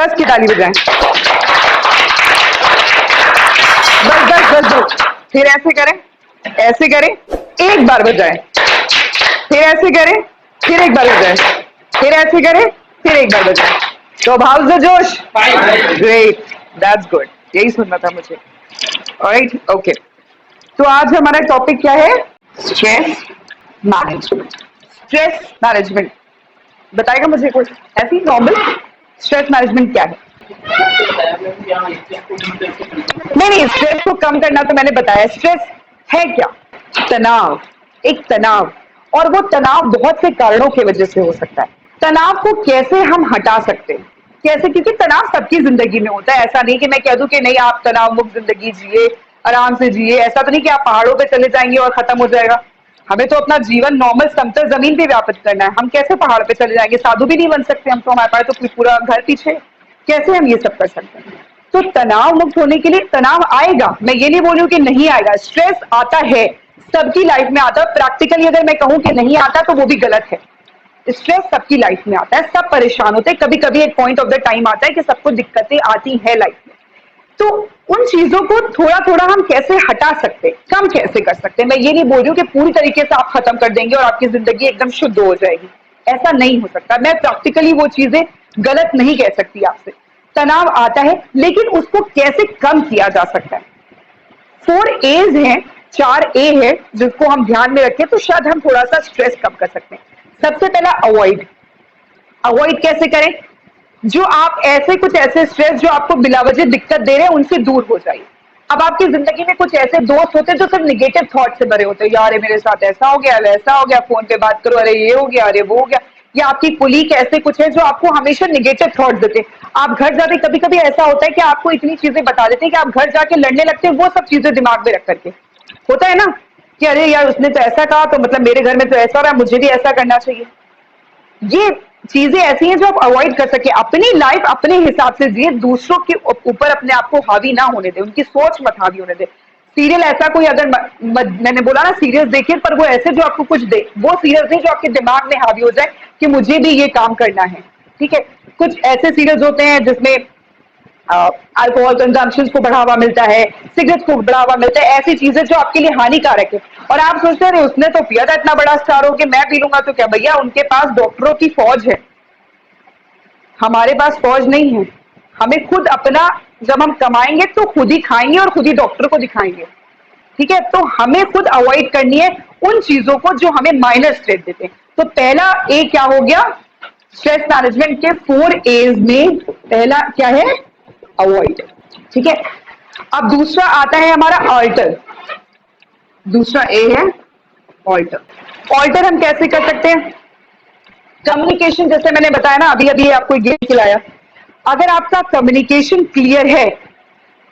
10 की ताली बजाएं। बस बस बस बस। फिर ऐसे करें, ऐसे करें, एक बार बजाएं, फिर ऐसे करें, फिर एक बार बजाएं, फिर ऐसे करें, फिर एक बार बजाएं। तो हाउस द जोश? ग्रेट, दैट्स गुड, यही सुनना था मुझे। Alright, okay. तो आज हमारा टॉपिक क्या है? Stress management. स्ट्रेस मैनेजमेंट बताएगा मुझे कुछ ऐसी नॉर्मल? स्ट्रेस मैनेजमेंट क्या है? नहीं नहीं, स्ट्रेस को कम करना तो मैंने बताया। स्ट्रेस है क्या? तनाव, एक तनाव। और वो तनाव बहुत से कारणों की वजह से हो सकता है। तनाव को कैसे हम हटा सकते हैं? कैसे? क्योंकि तनाव सबकी जिंदगी में होता है। ऐसा नहीं कि मैं कह दूं कि नहीं आप तनाव मुक्त जिंदगी जिए, आराम से जिए। ऐसा तो नहीं कि आप पहाड़ों पे चले जाएंगे और खत्म हो जाएगा। हमें तो अपना जीवन नॉर्मल समतल जमीन पे व्यापित करना है। हम कैसे पहाड़ पे चले जाएंगे? साधु भी नहीं बन सकते हम तो, हमारे पास तो पूरा घर पीछे। कैसे हम ये सब कर सकते हैं? तो तनाव मुक्त होने के लिए तनाव आएगा, मैं ये नहीं बोल रही हूँ कि नहीं आएगा। स्ट्रेस आता है, सबकी लाइफ में आता है। प्रैक्टिकली अगर मैं कहूँ कि नहीं आता तो वो भी गलत है। स्ट्रेस सबकी लाइफ में आता है, सब परेशान होते हैं। कभी कभी एक पॉइंट ऑफ द टाइम आता है कि सबको दिक्कतें आती है लाइफ में। तो उन चीजों को थोड़ा थोड़ा हम कैसे हटा सकते हैं, कम कैसे कर सकते हैं? मैं ये नहीं बोल रही हूँ कि पूरी तरीके से आप खत्म कर देंगे और आपकी जिंदगी एकदम शुद्ध हो जाएगी। ऐसा नहीं हो सकता। मैं प्रैक्टिकली वो चीजें गलत नहीं कह सकती आपसे। तनाव आता है, लेकिन उसको कैसे कम किया जा सकता है? 4 A's हैं, 4 A है, जिसको हम ध्यान में रखें तो शायद हम थोड़ा सा स्ट्रेस कम कर सकते हैं। सबसे पहला अवॉइड। अवॉइड कैसे करें? जो आप ऐसे कुछ ऐसे स्ट्रेस जो आपको बिलावजह दिक्कत दे रहे हैं उनसे दूर हो जाइए। अब आपकी जिंदगी में कुछ ऐसे दोस्त होते हैं जो सिर्फ निगेटिव थॉट से भरे होते हैं। यार मेरे साथ ऐसा हो गया, वैसा हो गया, फोन पे बात करो, अरे ये हो गया, अरे वो हो गया। या आपकी कुलीग ऐसे कुछ है जो आपको हमेशा निगेटिव थॉट देते हैं। आप घर जाते, कभी कभी ऐसा होता है कि आपको इतनी चीजें बता देते हैं कि आप घर जाके लड़ने लगते हैं वो सब चीजें दिमाग में रख करके। होता है ना कि अरे यार उसने तो ऐसा कहा तो मतलब मेरे घर में तो ऐसा हो रहा है, मुझे भी ऐसा करना चाहिए। ये चीजें ऐसी हैं जो आप अवॉइड कर सके। अपनी लाइफ अपने हिसाब से जिए, दूसरों के ऊपर अपने आप को हावी ना होने दे, उनकी सोच मत हावी होने दे। सीरियल ऐसा कोई अगर मैंने बोला ना सीरियस देखिए, पर वो ऐसे जो आपको कुछ दे, वो सीरियस नहीं जो आपके दिमाग में हावी हो जाए कि मुझे भी ये काम करना है। ठीक है, कुछ ऐसे सीरियल्स होते हैं जिसमें अल्कोहल कंजम्पशन को बढ़ावा मिलता है, सिगरेट को बढ़ावा मिलता है, ऐसी चीजें जो आपके लिए हानिकारक है। और आप सोचते हैं उसने तो पिया था इतना बड़ा स्टार हो कि मैं पी लूंगा तो क्या? भैया उनके पास डॉक्टरों की फौज है, हमारे पास फौज नहीं है। हमें खुद अपना, जब हम कमाएंगे तो खुद ही खाएंगे और खुद ही डॉक्टर को दिखाएंगे। ठीक है, तो हमें खुद अवॉइड करनी है उन चीजों को जो हमें माइनर स्ट्रेस देते हैं। तो पहला ए क्या हो गया? स्ट्रेस मैनेजमेंट के 4 A's में पहला क्या है? अवॉइड। ठीक है, अब दूसरा आता है हमारा ऑल्टर। दूसरा ए है ऑल्टर। ऑल्टर हम कैसे कर सकते हैं? कम्युनिकेशन, जैसे मैंने बताया ना, अभी अभी आपको गेम खिलाया। अगर आपका कम्युनिकेशन क्लियर है,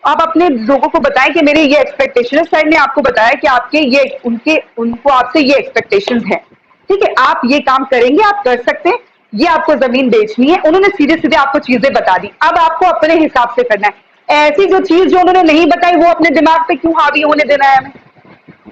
आप अपने लोगों को बताएं कि मेरे ये एक्सपेक्टेशन है। साइड ने आपको बताया कि आपके ये उनको आपसे ये एक्सपेक्टेशंस हैं। ठीक है, आप ये काम करेंगे, आप कर सकते हैं, ये आपको जमीन बेचनी है। उन्होंने सीधे सीधे आपको चीजें बता दी, अब आपको अपने हिसाब से करना है। ऐसी जो चीज जो उन्होंने नहीं बताई वो अपने दिमाग पे क्यों हावी होने देना है? हमें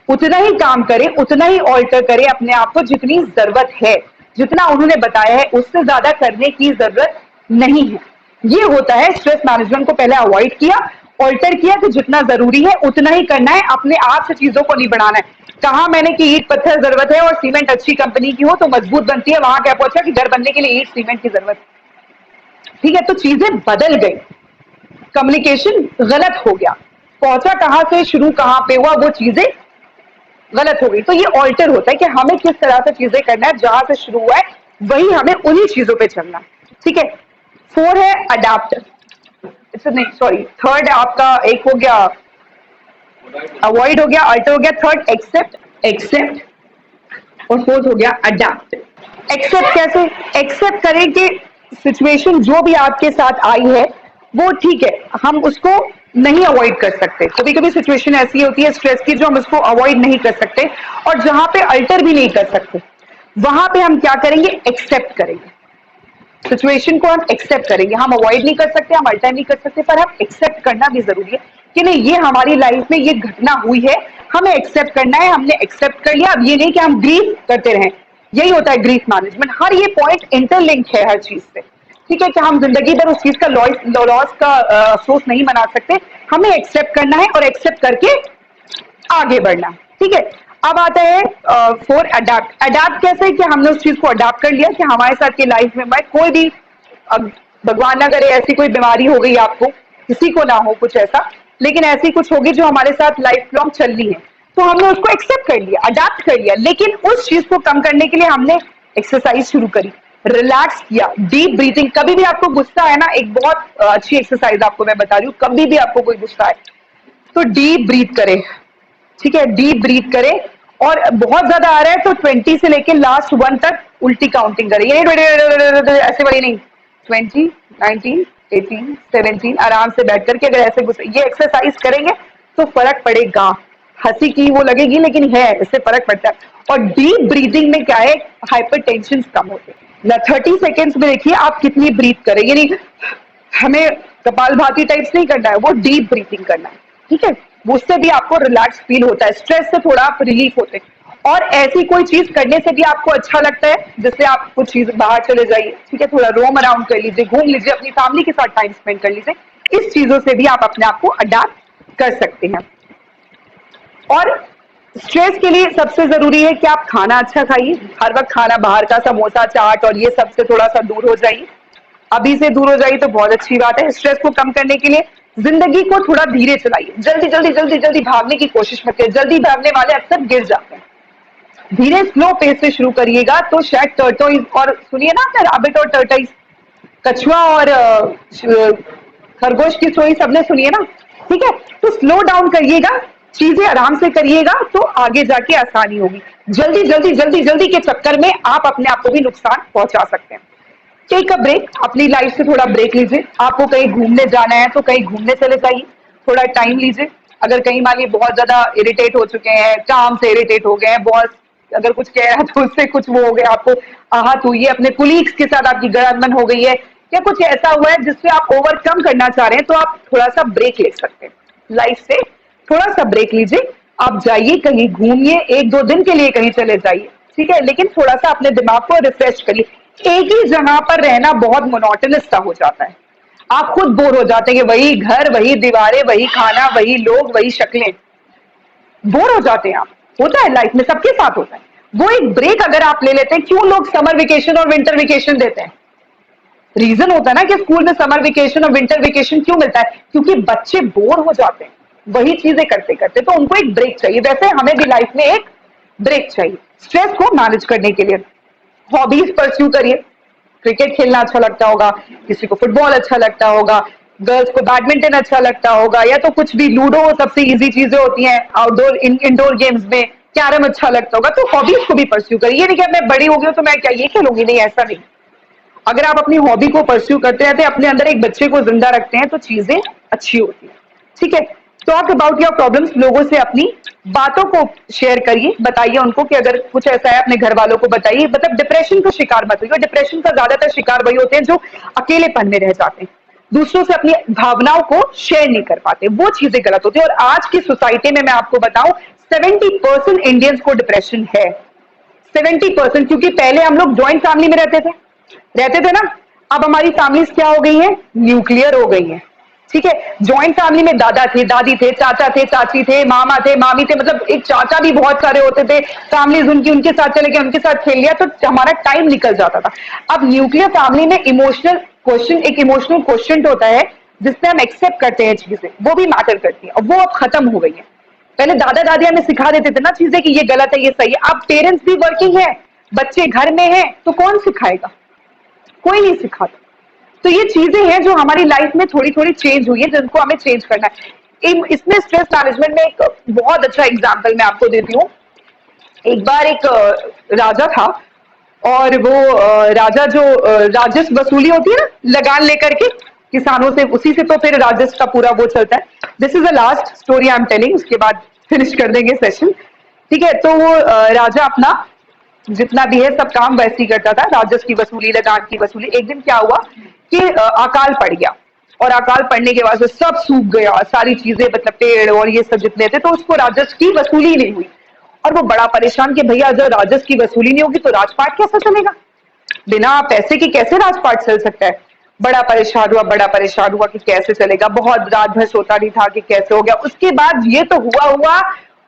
उतना ही काम करें, उतना ही ऑल्टर करें अपने आप को जितनी जरूरत है। जितना उन्होंने बताया है उससे ज्यादा करने की जरूरत नहीं है। ये होता है स्ट्रेस मैनेजमेंट को पहले अवॉइड किया, ऑल्टर किया कि जितना जरूरी है उतना ही करना है, अपने आप से चीजों को नहीं बढ़ाना है। कहा मैंने कि ईट पत्थर जरूरत है और सीमेंट अच्छी कंपनी की हो तो मजबूत बनती है, वहां क्या पहुंचा कि घर बनने के लिए ईट सीमेंट की जरूरत है। ठीक है, तो चीजें बदल गई, कम्युनिकेशन गलत हो गया, पहुंचा कहां से, शुरू कहां पे हुआ, वो चीजें गलत हो गई। तो ये ऑल्टर होता है कि हमें किस तरह से चीजें करना है, जहां से शुरू हुआ है वही हमें उन्हीं चीजों पे चलना है। ठीक है, 4 है अडाप्ट। नहीं सॉरी, थर्ड आपका एक हो गया अवॉइड, हो गया अल्टर, हो गया थर्ड एक्सेप्ट। एक्सेप्ट और फोर्थ हो गया अडाप्ट। एक्सेप्ट कैसे? एक्सेप्ट करें कि सिचुएशन जो भी आपके साथ आई है वो ठीक है, हम उसको नहीं अवॉइड कर सकते। कभी कभी सिचुएशन ऐसी होती है स्ट्रेस की जो हम उसको अवॉइड नहीं कर सकते, और जहां पे अल्टर भी नहीं कर सकते वहां पे हम क्या करेंगे? एक्सेप्ट करेंगे। सिचुएशन को हम एक्सेप्ट करेंगे। हम अवॉइड नहीं कर सकते, हम अल्टर नहीं कर सकते, पर हम एक्सेप्ट करना भी जरूरी है कि नहीं ये हमारी लाइफ में ये घटना हुई है, हमें एक्सेप्ट करना है। हमने एक्सेप्ट कर लिया, अब ये नहीं कि हम ग्रीफ करते रहें। यही होता है ग्रीफ मैनेजमेंट। हर ये पॉइंट इंटरलिंक है हर चीज से। ठीक है, कि हम जिंदगी भर उस चीज का लॉस का अफसोस नहीं मना सकते, हमें एक्सेप्ट करना है और एक्सेप्ट करके आगे बढ़ना। ठीक है, अब आता है फोर अडाप्ट। अडाप्ट कैसे है कि हमने उस चीज को अडाप्ट कर लिया कि हमारे साथ की लाइफ में भाई कोई भी, अब भगवान ना करे ऐसी कोई बीमारी हो गई आपको, किसी को ना हो कुछ ऐसा, लेकिन ऐसी कुछ होगी जो हमारे साथ लाइफ लॉन्ग चलनी है, तो हमने उसको एक्सेप्ट कर लिया, अडाप्ट कर लिया। लेकिन उस चीज को कम करने के लिए हमने एक्सरसाइज शुरू करी, रिलैक्स किया, डीप ब्रीथिंग। कभी भी आपको गुस्सा है ना, एक बहुत अच्छी एक्सरसाइज आपको मैं बता रही हूँ, कभी भी आपको कोई गुस्सा है तो डीप ब्रीथ करें। ठीक है, डीप ब्रीथ करें, और बहुत ज्यादा आ रहा है तो 20 से लेके लास्ट 1 तक उल्टी काउंटिंग करें, ये नहीं ऐसे बड़ी नहीं, 20, 19, 18, 17, आराम से बैठ करके अगर ऐसे ये एक्सरसाइज करेंगे तो फर्क पड़ेगा। हंसी की वो लगेगी लेकिन है, इससे फर्क पड़ता है। और डीप ब्रीदिंग में क्या है, हाइपर टेंशन कम होते हैं। 30 सेकेंड्स में देखिए आप कितनी ब्रीथ करें, यानी हमें कपाल भाती टाइप्स नहीं करना है, वो डीप ब्रीथिंग करना है। ठीक है, उससे भी आपको रिलैक्स फील होता है, स्ट्रेस से थोड़ा आप रिलीफ होते हैं, और ऐसी कोई चीज करने से भी आपको अच्छा लगता है जिससे आप कुछ चीज बाहर चले जाइए। ठीक है, थोड़ा रोम अराउंड कर लीजिए, घूम लीजिए, अपनी फैमिली के साथ टाइम स्पेंड कर लीजिए। इस चीजों से भी आप अपने आप को अडाप्ट कर सकते हैं। और स्ट्रेस के लिए सबसे जरूरी है कि आप खाना अच्छा खाइए, हर वक्त खाना बाहर का समोसा चाट और ये सब से थोड़ा सा दूर हो जाइए। अभी से दूर हो जाइए तो बहुत अच्छी बात है। स्ट्रेस को कम करने के लिए जिंदगी को थोड़ा धीरे चलाइए, जल्दी जल्दी जल्दी जल्दी भागने की कोशिश मत करिए, जल्दी भागने वाले अक्सर गिर जाते हैं। धीरे स्लो पेस से शुरू करिएगा तो शायद टर्टोइज, और सुनिए ना आपने रैबिट और टर्टोइज, कछुआ और खरगोश की स्टोरी सबने सुनी है ना। ठीक है, तो स्लो डाउन करिएगा, चीजें आराम से करिएगा तो आगे जाके आसानी होगी। जल्दी जल्दी जल्दी जल्दी के चक्कर में आप अपने आप को भी नुकसान पहुंचा सकते हैं। टेक अ ब्रेक, अपनी लाइफ से थोड़ा ब्रेक लीजिए। आपको कहीं घूमने जाना है तो कहीं घूमने चले जाइए, थोड़ा टाइम लीजिए। अगर कहीं मान लीजिए बहुत ज्यादा इरिटेट हो चुके हैं, काम से इरिटेट हो गए हैं, बॉस अगर कुछ कह रहा है तो उससे कुछ वो हो गया, आपको आहत हुई है, अपने कुलीग्स के साथ आपकी गड़बड़ हो गई है, या कुछ ऐसा हुआ है जिससे आप ओवरकम करना चाह रहे हैं, तो आप थोड़ा सा ब्रेक ले सकते हैं। लाइफ से थोड़ा सा ब्रेक लीजिए, आप जाइए कहीं घूमिए, 1-2 दिन के लिए कहीं चले जाइए। ठीक है, लेकिन थोड़ा सा अपने दिमाग को रिफ्रेश करिए। एक ही जगह पर रहना बहुत मोनोटोनस सा हो जाता है, आप खुद बोर हो जाते हैं कि वही घर, वही दीवारें, वही खाना, वही लोग, वही शक्लें, बोर हो जाते हैं आप। होता है, लाइफ में सबके साथ होता है। वो एक ब्रेक अगर आप ले लेते हैं, क्यों लोग समर वेकेशन और विंटर वेकेशन देते हैं? रीजन होता है ना कि स्कूल में समर वेकेशन और विंटर वेकेशन क्यों मिलता है, क्योंकि बच्चे बोर हो जाते हैं वही चीजें करते करते, तो उनको एक ब्रेक चाहिए। वैसे हमें भी लाइफ में एक ब्रेक चाहिए स्ट्रेस को मैनेज करने के लिए। हॉबीज परस्यू करिए, क्रिकेट खेलना अच्छा लगता होगा, किसी को फुटबॉल अच्छा लगता होगा, गर्ल्स को बैडमिंटन अच्छा लगता होगा, या तो कुछ भी, लूडो सबसे इजी चीजें होती हैं आउटडोर, इंडोर गेम्स में कैरम अच्छा लगता होगा, तो हॉबीज को भी परस्यू करिए। नहीं कि मैं बड़ी हो गई हूं तो मैं क्या ये खेलूंगी, नहीं, ऐसा नहीं। अगर आप अपनी हॉबी को परस्यू करते रहते हैं, अपने अंदर एक बच्चे को जिंदा रखते हैं, तो चीजें अच्छी होती है। ठीक है, टॉक अबाउट योर प्रॉब्लम्स, लोगों से अपनी बातों को शेयर करिए, बताइए उनको कि अगर कुछ ऐसा है अपने घर वालों को बताइए। मतलब डिप्रेशन का शिकार मत होइए, डिप्रेशन का ज्यादातर शिकार वही होते हैं जो अकेलेपन में रह जाते हैं, दूसरों से अपनी भावनाओं को शेयर नहीं कर पाते, वो चीजें गलत होती है। और आज की सोसाइटी में मैं आपको बताऊं 70% इंडियंस को डिप्रेशन है, 70%। क्योंकि पहले हम लोग ज्वाइंट फैमिली में रहते थे ना, अब हमारी फैमिलीज क्या हो गई हैं, न्यूक्लियर हो गई हैं। ठीक है, ज्वाइंट फैमिली में दादा थे, दादी थे, चाचा थे, चाची थे, मामा थे, मामी थे, मतलब एक चाचा भी बहुत सारे होते थे, फैमिलीज उनकी, उनके साथ चले गए, उनके साथ खेल लिया, तो हमारा टाइम निकल जाता था। अब न्यूक्लियर फैमिली में इमोशनल क्वेश्चन, एक इमोशनल क्वेश्चन होता है जिससे हम एक्सेप्ट करते हैं चीजें, वो भी मैटर करती है, और वो अब खत्म हो गई है। पहले दादा दादी हमें सिखा देते थे ना चीजें कि ये गलत है, ये सही है। अब पेरेंट्स भी वर्किंग है, बच्चे घर में हैं, तो कौन सिखाएगा, कोई नहीं सिखाता। तो ये चीजें हैं जो हमारी लाइफ में थोड़ी थोड़ी चेंज हुई है, जिनको हमें चेंज करना है। इसमें स्ट्रेस मैनेजमेंट में एक बहुत अच्छा एग्जांपल मैं आपको देती हूँ। एक बार एक राजा था, और वो राजा जो राजस्व वसूली होती है ना, लगान लेकर के किसानों से, उसी से तो फिर राजस्व का पूरा वो चलता है। This is the last story I am telling, उसके बाद फिनिश कर देंगे सेशन। ठीक है, तो वो राजा अपना जितना भी है सब काम वैसे ही करता था, राजस्व की वसूली, लगान की वसूली। एक दिन क्या हुआ कि अकाल पड़ गया, और अकाल पड़ने के बाद सब सूख गया, सारी चीजें, मतलब पेड़ और ये सब जितने थे, तो उसको राजस्व की वसूली नहीं हुई। और वो बड़ा परेशान कि भैया जब राजस्व की वसूली नहीं होगी तो राजपाट कैसा चलेगा, बिना पैसे के कैसे राजपाट चल सकता है। बड़ा परेशान हुआ कि कैसे चलेगा, बहुत रात भर सोता नहीं था कि कैसे हो गया। उसके बाद ये तो हुआ,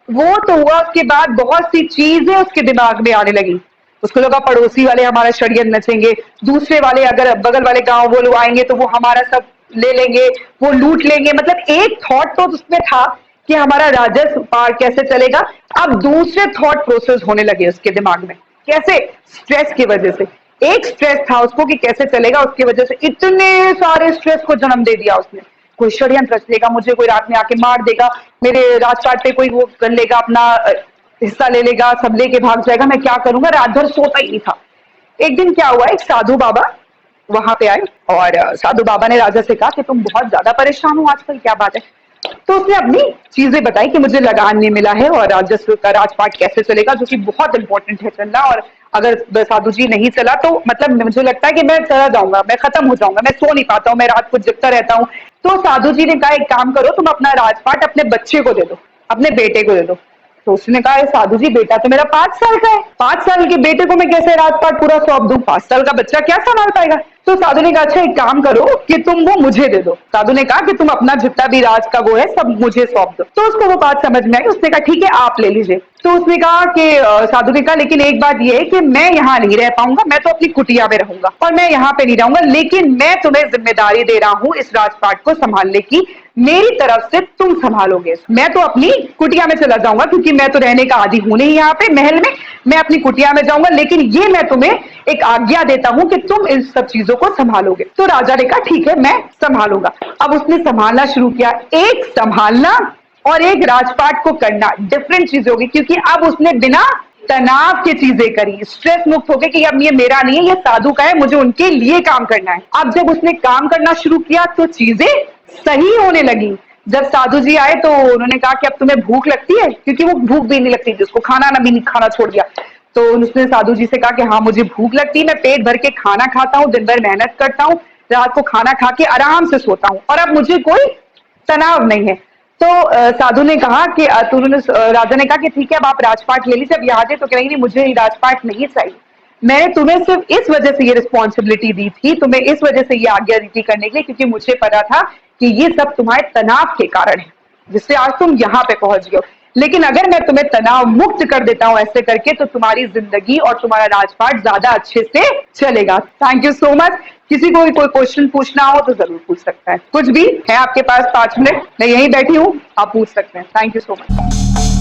वो तो हुआ, उसके बाद बहुत सी चीजें उसके दिमाग में आने लगी। उसको लगा पड़ोसी वाले हमारा षड्यंत्र नचेंगे, दूसरे वाले अगर बगल वाले गांव वो लोग आएंगे तो वो हमारा सब ले लेंगे, वो लूट लेंगे। मतलब एक थॉट तो उसमें था कि हमारा राजस्व पार कैसे चलेगा। अब दूसरे थॉट प्रोसेस होने लगे उसके दिमाग में, कैसे? स्ट्रेस की वजह से। एक स्ट्रेस था उसको कि कैसे चलेगा, उसकी वजह से इतने सारे स्ट्रेस को जन्म दे दिया उसने। कोई षड्यंत्र रच लेगा, मुझे कोई रात में आके मार देगा, मेरे राजपाट पे कोई वो कर लेगा, अपना हिस्सा ले लेगा, सब लेके भाग जाएगा, मैं क्या करूंगा? रात भर सोता ही नहीं था। एक दिन क्या हुआ, एक साधु बाबा वहां पे आए और साधु बाबा ने राजा से कहा कि तुम बहुत ज्यादा परेशान हो आजकल, क्या बात है? तो उसने अपनी चीजें बताई कि मुझे लगान नहीं मिला है और राजस्व का राजपाट कैसे चलेगा, जो कि बहुत इंपॉर्टेंट है चलना, और अगर साधु जी नहीं चला तो मतलब मुझे लगता है कि मैं चला जाऊंगा, मैं खत्म हो जाऊंगा, मैं सो नहीं पाता हूँ, मैं रात को जगता रहता हूँ। तो साधु जी ने कहा एक काम करो, तुम अपना राजपाट अपने बच्चे को दे दो, अपने बेटे को दे दो। तो उसने कहा साधु जी बेटा तो मेरा 5 साल का है, 5 साल के बेटे को मैं कैसे राजपाट पूरा सौंप दूं? 5 साल का बच्चा क्या संभाल पाएगा? तो साधु ने कहा अच्छा एक काम करो कि तुम वो मुझे दे दो। साधु ने कहा कि तुम अपना जितना भी राज का वो है सब मुझे सौंप दो। तो उसको वो बात समझ में आई, उसने कहा ठीक है आप ले लीजिए। तो उसने कहा कि साधु ने कहा लेकिन एक बात ये है कि मैं यहाँ नहीं रह पाऊंगा, मैं तो अपनी कुटिया में रहूंगा और मैं यहाँ पे नहीं रहूंगा, लेकिन मैं तुम्हें जिम्मेदारी दे रहा हूँ इस राजपाट को संभालने की, मेरी तरफ से तुम संभालोगे। मैं तो अपनी कुटिया में चला जाऊंगा क्योंकि मैं तो रहने का आदी हूं नहीं यहाँ पे महल में, मैं अपनी कुटिया में जाऊंगा, लेकिन ये मैं तुम्हें एक आज्ञा देता हूं कि तुम इन सब चीजों को संभालोगे। तो राजा ने कहा ठीक है मैं संभालूंगा। अब उसने संभालना शुरू किया। एक संभालना और एक राजपाट को करना डिफरेंट चीज होगी, क्योंकि अब उसने बिना तनाव की चीजें करी, स्ट्रेस मुक्त हो गए कि अब ये मेरा नहीं है, ये साधु का है, मुझे उनके लिए काम करना है। अब जब उसने काम करना शुरू किया तो चीजें सही होने लगी। जब साधु जी आए तो उन्होंने कहा कि अब तुम्हें भूख लगती है, क्योंकि वो भूख भी नहीं लगती थी उसको, खाना ना भी नहीं खाना छोड़ दिया। तो उसने साधु जी से कहा कि हाँ मुझे भूख लगती है, मैं पेट भर के खाना खाता हूँ, दिन भर मेहनत करता हूँ, रात को खाना खा के आराम से सोता हूँ और अब मुझे कोई तनाव नहीं है। तो साधु ने कहा कि राजा ने कहा कि ठीक है अब आप राजपाट ले लीजिए। अब याद है तो कह रही नहीं मुझे राजपाट नहीं चाहिए, मैंने तुम्हें सिर्फ इस वजह से ये रिस्पॉन्सिबिलिटी दी थी, तुम्हें इस वजह से ये आज्ञा दी थी करने के लिए, क्योंकि मुझे पता था कि ये सब तुम्हारे तनाव के कारण है जिससे आज तुम यहाँ पे पहुंच गए हो। लेकिन अगर मैं तुम्हें तनाव मुक्त कर देता हूं ऐसे करके तो तुम्हारी जिंदगी और तुम्हारा राजपाट ज्यादा अच्छे से चलेगा। Thank you so much. किसी को भी कोई क्वेश्चन पूछना हो तो जरूर पूछ सकता है, कुछ भी है आपके पास 5 मिनट, मैं यहीं बैठी हूँ, आप पूछ सकते हैं। Thank you so much.